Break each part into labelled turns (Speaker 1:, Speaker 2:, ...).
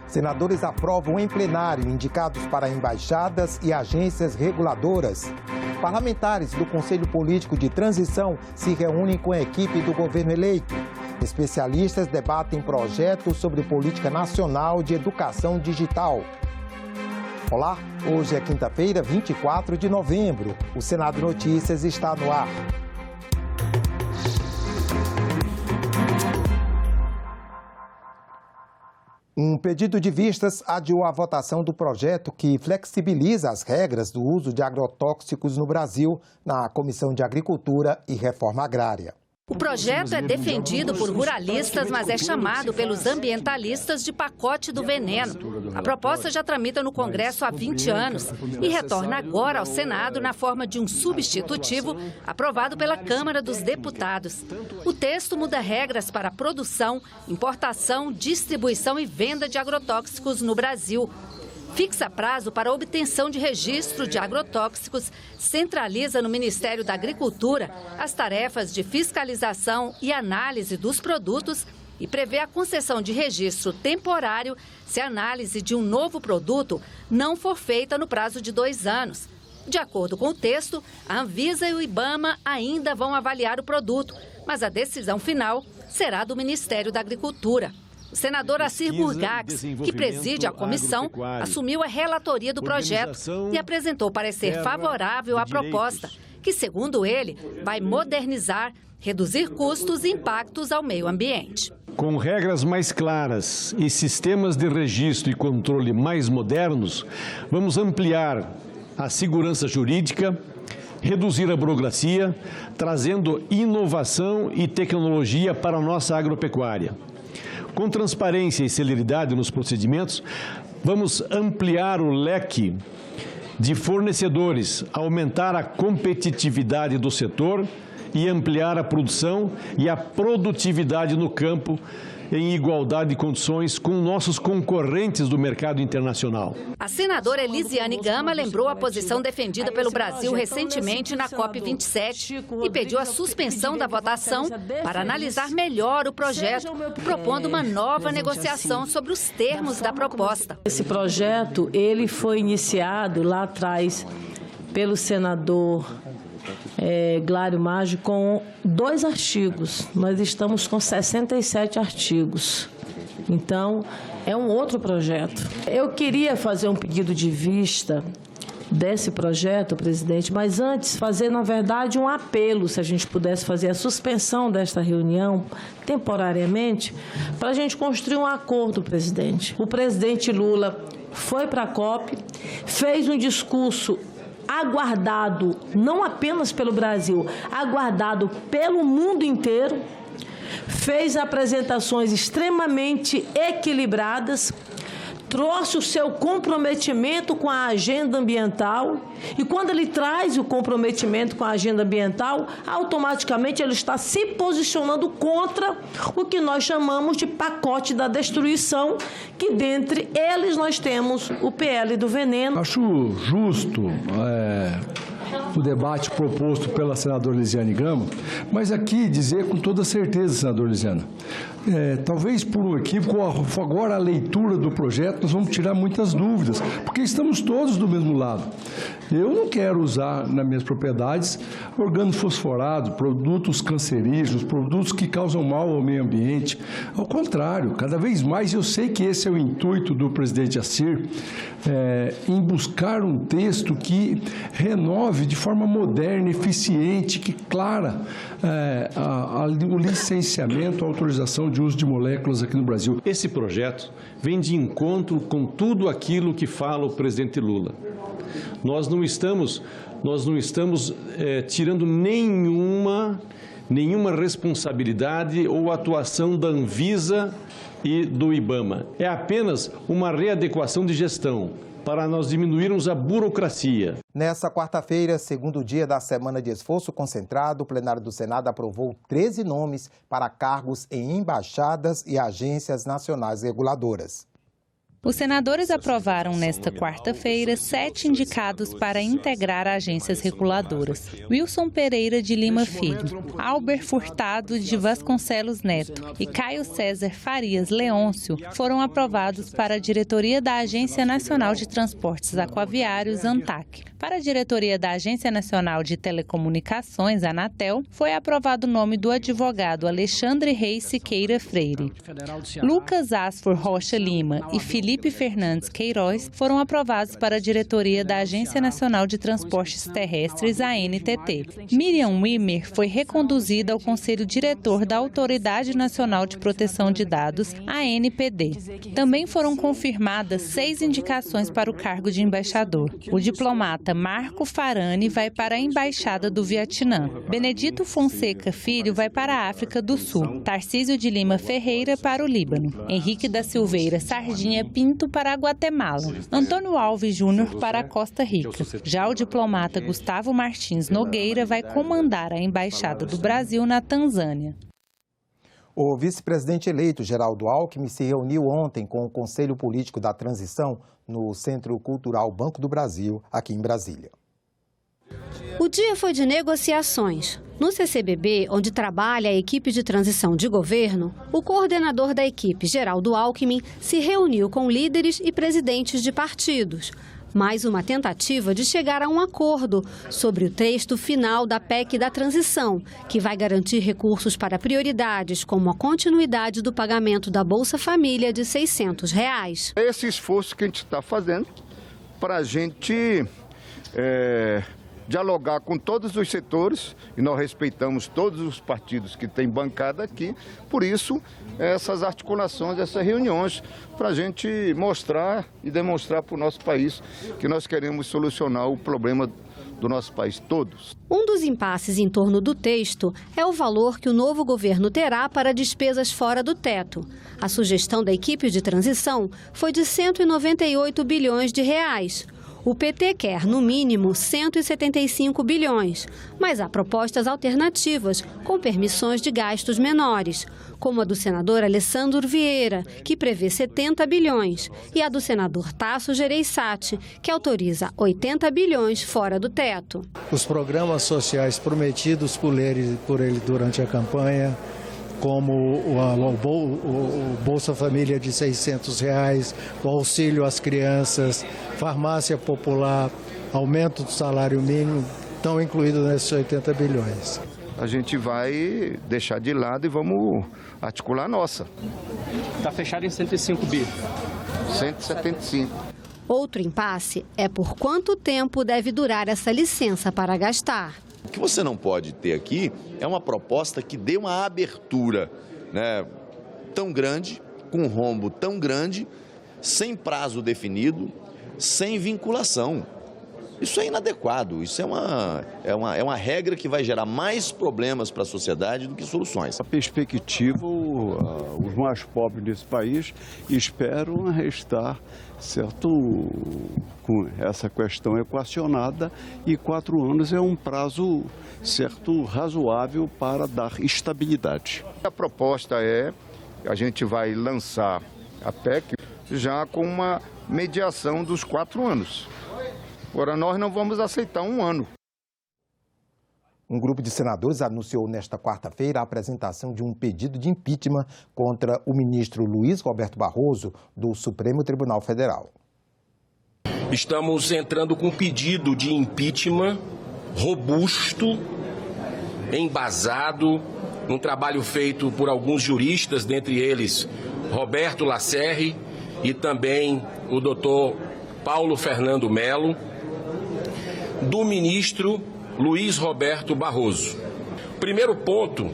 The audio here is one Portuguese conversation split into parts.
Speaker 1: Senadores aprovam em plenário indicados para embaixadas e agências reguladoras. Parlamentares do Conselho Político de Transição se reúnem com a equipe do governo eleito. Especialistas debatem projetos sobre política nacional de educação digital. Olá, hoje é quinta-feira, 24 de novembro. O Senado Notícias está no ar. Um pedido de vistas adiou a votação do projeto que flexibiliza as regras do uso de agrotóxicos no Brasil na Comissão de Agricultura e Reforma Agrária.
Speaker 2: O projeto é defendido por ruralistas, mas é chamado pelos ambientalistas de pacote do veneno. A proposta já tramita no Congresso há 20 anos e retorna agora ao Senado na forma de um substitutivo aprovado pela Câmara dos Deputados. O texto muda regras para a produção, importação, distribuição e venda de agrotóxicos no Brasil. Fixa prazo para obtenção de registro de agrotóxicos, centraliza no Ministério da Agricultura as tarefas de fiscalização e análise dos produtos e prevê a concessão de registro temporário se a análise de um novo produto não for feita no prazo de 2 anos. De acordo com o texto, a Anvisa e o IBAMA ainda vão avaliar o produto, mas a decisão final será do Ministério da Agricultura. O senador Assir Burgax, que preside a comissão, assumiu a relatoria do projeto e apresentou parecer favorável à proposta, que, segundo ele, vai modernizar, reduzir custos e impactos ao meio ambiente.
Speaker 3: Com regras mais claras e sistemas de registro e controle mais modernos, vamos ampliar a segurança jurídica, reduzir a burocracia, trazendo inovação e tecnologia para a nossa agropecuária. Com transparência e celeridade nos procedimentos, vamos ampliar o leque de fornecedores, aumentar a competitividade do setor e ampliar a produção e a produtividade no campo em igualdade de condições com nossos concorrentes do mercado internacional.
Speaker 2: A senadora Elisiane Gama lembrou a posição defendida pelo Brasil recentemente na COP27 e pediu a suspensão da votação para analisar melhor o projeto, propondo uma nova negociação sobre os termos da proposta.
Speaker 4: Esse projeto, ele foi iniciado lá atrás pelo senador Glário Maggi com 2 artigos. Nós estamos com 67 artigos. Então, é um outro projeto. Eu queria fazer um pedido de vista desse projeto, presidente, mas antes fazer, na verdade, um apelo, se a gente pudesse fazer a suspensão desta reunião temporariamente, para a gente construir um acordo, presidente. O presidente Lula foi para a COP, fez um discurso aguardado não apenas pelo Brasil, aguardado pelo mundo inteiro, fez apresentações extremamente equilibradas, trouxe o seu comprometimento com a agenda ambiental e quando ele traz o comprometimento com a agenda ambiental, automaticamente ele está se posicionando contra o que nós chamamos de pacote da destruição, que dentre eles nós temos o PL do veneno.
Speaker 5: Acho justo o debate proposto pela senadora Elisiane Gama, mas aqui dizer com toda certeza, senadora Elisiane, talvez por um equívoco, agora a leitura do projeto, nós vamos tirar muitas dúvidas, porque estamos todos do mesmo lado. Eu não quero usar nas minhas propriedades organofosforado, produtos cancerígenos, produtos que causam mal ao meio ambiente. Ao contrário, cada vez mais eu sei que esse é o intuito do presidente Assir, em buscar um texto que renove de forma moderna, eficiente, que clara o licenciamento, a autorização de uso de moléculas aqui no Brasil.
Speaker 3: Esse projeto vem de encontro com tudo aquilo que fala o presidente Lula. Nós não estamos tirando nenhuma responsabilidade ou atuação da Anvisa e do IBAMA. É apenas uma readequação de gestão para nós diminuirmos a burocracia.
Speaker 1: Nessa quarta-feira, segundo dia da semana de esforço concentrado, o plenário do Senado aprovou 13 nomes para cargos em embaixadas e agências nacionais reguladoras.
Speaker 6: Os senadores aprovaram nesta quarta-feira 7 indicados para integrar agências reguladoras. Wilson Pereira de Lima Filho, Albert Furtado de Vasconcelos Neto e Caio César Farias Leôncio foram aprovados para a diretoria da Agência Nacional de Transportes Aquaviários, ANTAQ. Para a diretoria da Agência Nacional de Telecomunicações, Anatel, foi aprovado o nome do advogado Alexandre Reis Siqueira Freire. Lucas Asfor Rocha Lima e Felipe Fernandes Queiroz foram aprovados para a diretoria da Agência Nacional de Transportes Terrestres, ANTT. Miriam Wimmer foi reconduzida ao Conselho Diretor da Autoridade Nacional de Proteção de Dados, ANPD. Também foram confirmadas 6 indicações para o cargo de embaixador. O diplomata Marco Farani vai para a Embaixada do Vietnã. Benedito Fonseca Filho vai para a África do Sul. Tarcísio de Lima Ferreira para o Líbano. Henrique da Silveira Sardinha Pinto para a Guatemala. Antônio Alves Júnior para a Costa Rica. Já o diplomata Gustavo Martins Nogueira vai comandar a Embaixada do Brasil na Tanzânia.
Speaker 1: O vice-presidente eleito, Geraldo Alckmin, se reuniu ontem com o Conselho Político da Transição no Centro Cultural Banco do Brasil, aqui em Brasília.
Speaker 7: O dia foi de negociações. No CCBB, onde trabalha a equipe de transição de governo, o coordenador da equipe, Geraldo Alckmin, se reuniu com líderes e presidentes de partidos. Mais uma tentativa de chegar a um acordo sobre o texto final da PEC da transição, que vai garantir recursos para prioridades como a continuidade do pagamento da Bolsa Família de R$ 600.
Speaker 8: Esse esforço que a gente está fazendo para a gente dialogar com todos os setores, e nós respeitamos todos os partidos que têm bancada aqui, por isso essas articulações, essas reuniões, para a gente mostrar e demonstrar para o nosso país que nós queremos solucionar o problema do nosso país todos.
Speaker 7: Um dos impasses em torno do texto é o valor que o novo governo terá para despesas fora do teto. A sugestão da equipe de transição foi de 198 bilhões de reais. O PT quer, no mínimo, 175 bilhões, mas há propostas alternativas, com permissões de gastos menores, como a do senador Alessandro Vieira, que prevê 70 bilhões, e a do senador Tasso Gereissati, que autoriza 80 bilhões fora do teto.
Speaker 9: Os programas sociais prometidos por ele durante a campanha, como o Bolsa Família de R$ 600, o auxílio às crianças, farmácia popular, aumento do salário mínimo, estão incluídos nesses 80 bilhões.
Speaker 8: A gente vai deixar de lado e vamos articular a nossa.
Speaker 10: Está fechado em 105 bi.
Speaker 8: 175.
Speaker 7: Outro impasse é por quanto tempo deve durar essa licença para gastar.
Speaker 11: O que você não pode ter aqui é uma proposta que dê uma abertura, né, tão grande, com um rombo tão grande, sem prazo definido, sem vinculação. Isso é inadequado, isso é uma regra que vai gerar mais problemas para a sociedade do que soluções.
Speaker 12: A perspectiva, os mais pobres desse país esperam restar, certo, com essa questão equacionada, e 4 anos é um prazo, certo, razoável para dar estabilidade.
Speaker 8: A proposta é, a gente vai lançar a PEC já com uma mediação dos 4 anos. Agora, nós não vamos aceitar 1 ano.
Speaker 1: Um grupo de senadores anunciou nesta quarta-feira a apresentação de um pedido de impeachment contra o ministro Luiz Roberto Barroso, do Supremo Tribunal Federal.
Speaker 13: Estamos entrando com um pedido de impeachment robusto, embasado, um trabalho feito por alguns juristas, dentre eles Roberto Lacerre e também o doutor Paulo Fernando Melo, do ministro Luiz Roberto Barroso. Primeiro ponto,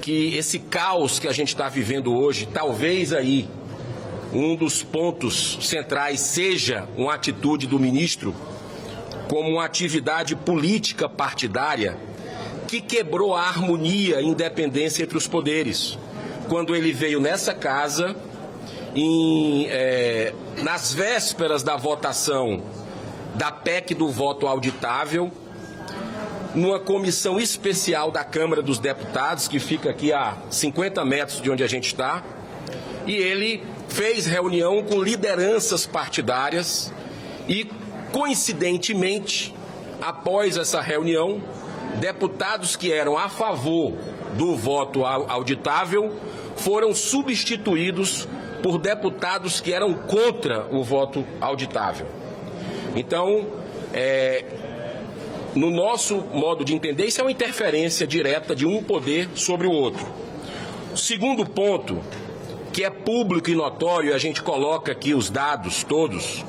Speaker 13: que esse caos que a gente está vivendo hoje, talvez aí um dos pontos centrais seja uma atitude do ministro como uma atividade política partidária que quebrou a harmonia e independência entre os poderes. Quando ele veio nessa casa, nas vésperas da votação da PEC do voto auditável, numa comissão especial da Câmara dos Deputados, que fica aqui a 50 metros de onde a gente está, e ele fez reunião com lideranças partidárias e, coincidentemente, após essa reunião, deputados que eram a favor do voto auditável foram substituídos por deputados que eram contra o voto auditável. Então, no nosso modo de entender, isso é uma interferência direta de um poder sobre o outro. O segundo ponto, que é público e notório, a gente coloca aqui os dados todos,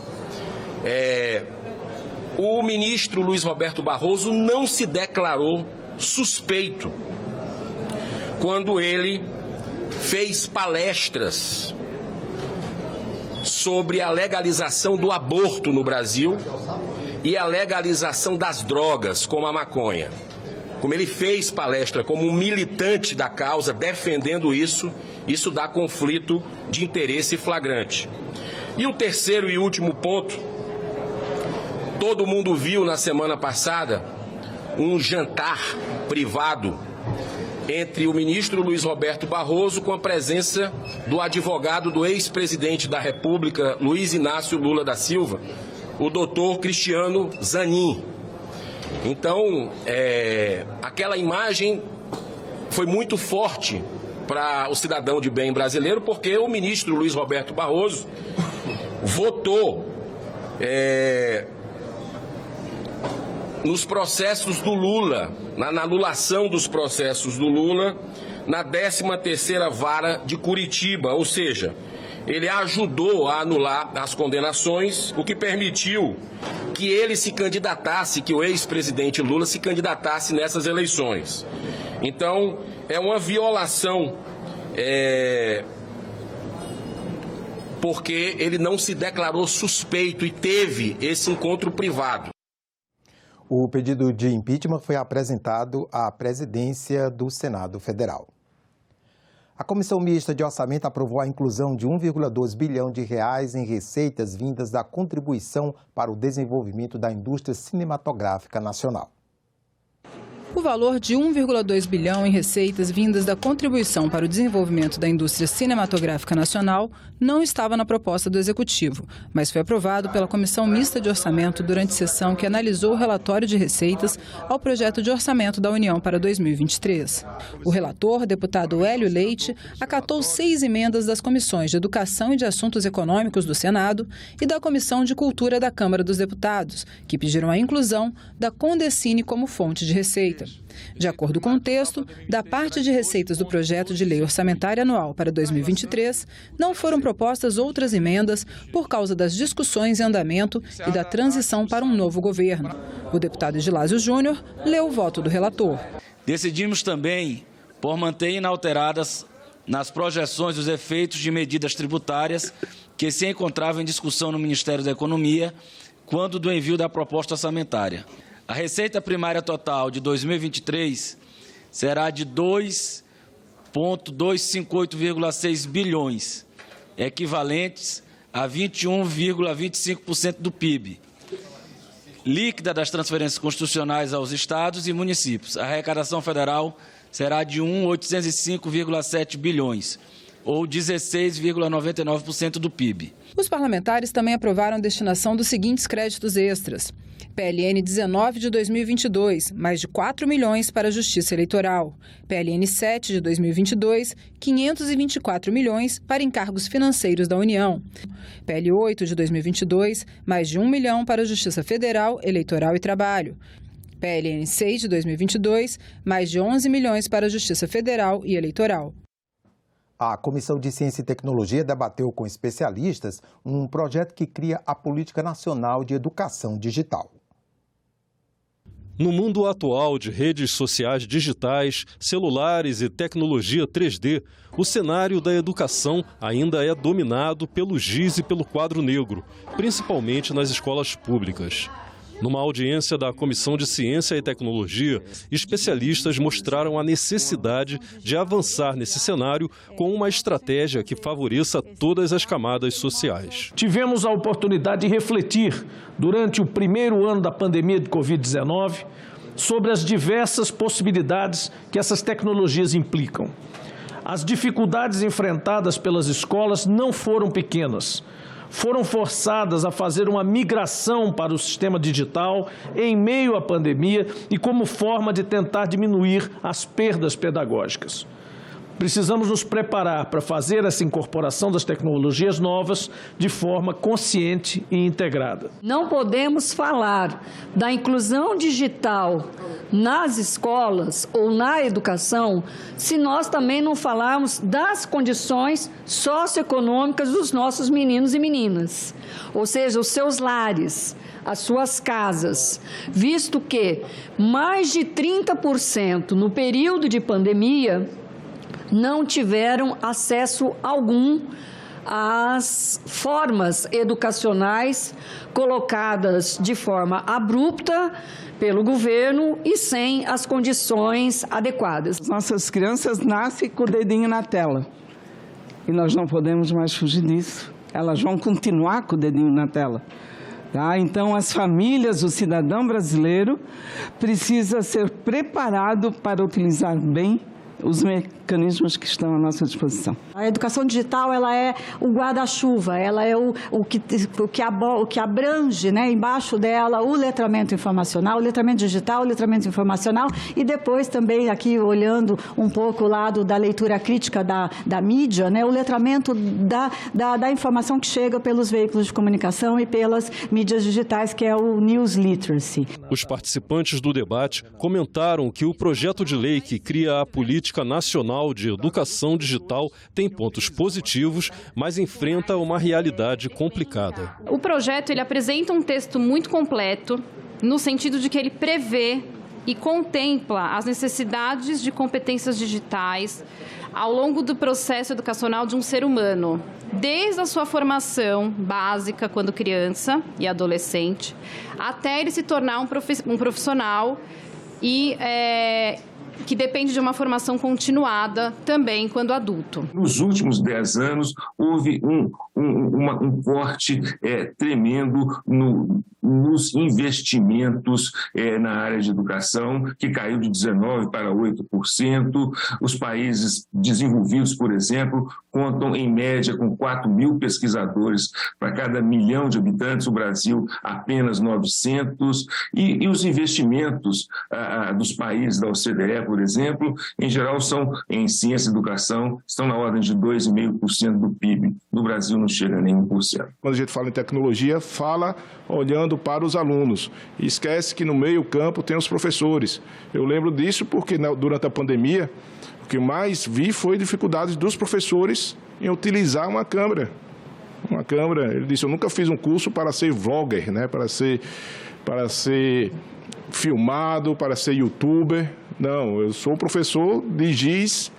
Speaker 13: o ministro Luiz Roberto Barroso não se declarou suspeito quando ele fez palestras sobre a legalização do aborto no Brasil e a legalização das drogas, como a maconha. Como ele fez palestra como um militante da causa, defendendo isso dá conflito de interesse flagrante. E o terceiro e último ponto, todo mundo viu na semana passada um jantar privado entre o ministro Luiz Roberto Barroso com a presença do advogado do ex-presidente da República, Luiz Inácio Lula da Silva, o doutor Cristiano Zanin. Então, aquela imagem foi muito forte para o cidadão de bem brasileiro, porque o ministro Luiz Roberto Barroso votou nos processos do Lula, na anulação dos processos do Lula, na 13ª Vara de Curitiba, ou seja, ele ajudou a anular as condenações, o que permitiu que ele se candidatasse, que o ex-presidente Lula se candidatasse nessas eleições. Então, é uma violação, porque ele não se declarou suspeito e teve esse encontro privado.
Speaker 1: O pedido de impeachment foi apresentado à presidência do Senado Federal. A Comissão Mista de Orçamento aprovou a inclusão de 1,2 bilhão de reais em receitas vindas da contribuição para o desenvolvimento da indústria cinematográfica nacional.
Speaker 14: O valor de 1,2 bilhão em receitas vindas da contribuição para o desenvolvimento da indústria cinematográfica nacional não estava na proposta do Executivo, mas foi aprovado pela Comissão Mista de Orçamento durante sessão que analisou o relatório de receitas ao projeto de orçamento da União para 2023. O relator, deputado Hélio Leite, acatou 6 emendas das comissões de Educação e de Assuntos Econômicos do Senado e da Comissão de Cultura da Câmara dos Deputados, que pediram a inclusão da Condecine como fonte de receita. De acordo com o texto, da parte de receitas do projeto de lei orçamentária anual para 2023, não foram propostas outras emendas por causa das discussões em andamento e da transição para um novo governo. O deputado Gilásio Júnior leu o voto do relator.
Speaker 15: Decidimos também por manter inalteradas nas projeções os efeitos de medidas tributárias que se encontravam em discussão no Ministério da Economia quando do envio da proposta orçamentária. A receita primária total de 2023 será de 2,258,6 bilhões, equivalentes a 21,25% do PIB. Líquida das transferências constitucionais aos estados e municípios. A arrecadação federal será de 1.805,7 bilhões, ou 16,99% do PIB.
Speaker 14: Os parlamentares também aprovaram a destinação dos seguintes créditos extras. PLN 19 de 2022, mais de 4 milhões para a Justiça Eleitoral. PLN 7 de 2022, 524 milhões para encargos financeiros da União. PL 8 de 2022, mais de 1 milhão para a Justiça Federal, Eleitoral e Trabalho. PLN 6 de 2022, mais de 11 milhões para a Justiça Federal e Eleitoral.
Speaker 1: A Comissão de Ciência e Tecnologia debateu com especialistas um projeto que cria a Política Nacional de Educação Digital.
Speaker 16: No mundo atual de redes sociais digitais, celulares e tecnologia 3D, o cenário da educação ainda é dominado pelo giz e pelo quadro negro, principalmente nas escolas públicas. Numa audiência da Comissão de Ciência e Tecnologia, especialistas mostraram a necessidade de avançar nesse cenário com uma estratégia que favoreça todas as camadas sociais.
Speaker 17: Tivemos a oportunidade de refletir, durante o primeiro ano da pandemia de Covid-19, sobre as diversas possibilidades que essas tecnologias implicam. As dificuldades enfrentadas pelas escolas não foram pequenas. Foram forçadas a fazer uma migração para o sistema digital em meio à pandemia e como forma de tentar diminuir as perdas pedagógicas. Precisamos nos preparar para fazer essa incorporação das tecnologias novas de forma consciente e integrada.
Speaker 18: Não podemos falar da inclusão digital nas escolas ou na educação se nós também não falarmos das condições socioeconômicas dos nossos meninos e meninas, ou seja, os seus lares, as suas casas, visto que mais de 30% no período de pandemia não tiveram acesso algum às formas educacionais colocadas de forma abrupta pelo governo e sem as condições adequadas.
Speaker 19: Nossas crianças nascem com o dedinho na tela e nós não podemos mais fugir disso. Elas vão continuar com o dedinho na tela. Tá? Então, as famílias, o cidadão brasileiro precisa ser preparado para utilizar bem os mecanismos que estão à nossa disposição.
Speaker 20: A educação digital, ela é o guarda-chuva, ela é o que abrange, né, embaixo dela o letramento informacional, o letramento digital, o letramento informacional e depois também aqui olhando um pouco o lado da leitura crítica da mídia, né, o letramento da informação que chega pelos veículos de comunicação e pelas mídias digitais, que é o News Literacy.
Speaker 16: Os participantes do debate comentaram que o projeto de lei que cria a Política Nacional de Educação Digital tem pontos positivos, mas enfrenta uma realidade complicada.
Speaker 21: O projeto ele apresenta um texto muito completo, no sentido de que ele prevê e contempla as necessidades de competências digitais ao longo do processo educacional de um ser humano, desde a sua formação básica, quando criança e adolescente, até ele se tornar um profissional e que depende de uma formação continuada também quando adulto.
Speaker 22: Nos últimos 10 anos, houve um corte tremendo nos investimentos na área de educação, que caiu de 19% para 8%. Os países desenvolvidos, por exemplo, contam em média com 4.000 pesquisadores para cada 1 milhão de habitantes, o Brasil apenas 900. E os investimentos dos países da OCDE, por exemplo, em geral são em ciência e educação, estão na ordem de 2,5% do PIB. No Brasil não chega a nem 1%.
Speaker 23: Quando a gente fala em tecnologia, fala olhando para os alunos e esquece que no meio campo tem os professores. Eu lembro disso porque durante a pandemia, o que mais vi foi dificuldades dos professores em utilizar uma câmera. Ele disse, eu nunca fiz um curso para ser vlogger, né? para ser filmado, para ser youtuber. Não, eu sou professor de giz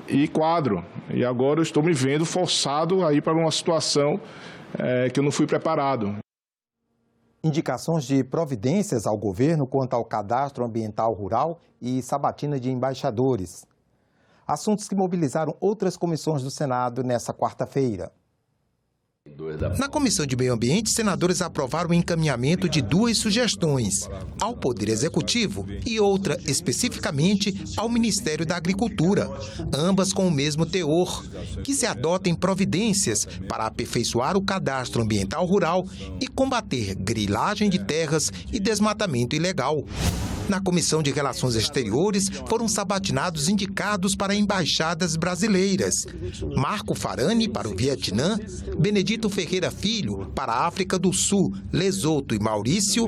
Speaker 23: e quadro. E agora eu estou me vendo forçado a ir para uma situação que eu não fui preparado.
Speaker 1: Indicações de providências ao governo quanto ao cadastro ambiental rural e sabatina de embaixadores. Assuntos que mobilizaram outras comissões do Senado nesta quarta-feira. Na Comissão de Meio Ambiente, senadores aprovaram o encaminhamento de 2 sugestões ao Poder Executivo e outra especificamente ao Ministério da Agricultura, ambas com o mesmo teor, que se adotem providências para aperfeiçoar o cadastro ambiental rural e combater grilagem de terras e desmatamento ilegal. Na Comissão de Relações Exteriores, foram sabatinados indicados para embaixadas brasileiras. Marco Farani, para o Vietnã, Benedito Ferreira Filho, para a África do Sul, Lesoto e Maurício,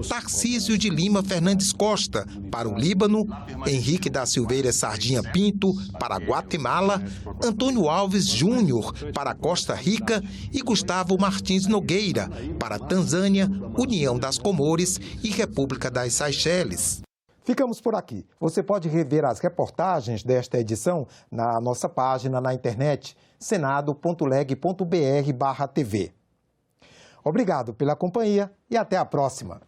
Speaker 1: Tarcísio de Lima Fernandes Costa, para o Líbano, Henrique da Silveira Sardinha Pinto, para Guatemala, Antônio Alves Júnior, para Costa Rica e Gustavo Martins Nogueira, para Tanzânia, União das Comores e República das Seychelles. Ficamos por aqui. Você pode rever as reportagens desta edição na nossa página na internet, senado.leg.br/TV. Obrigado pela companhia e até a próxima.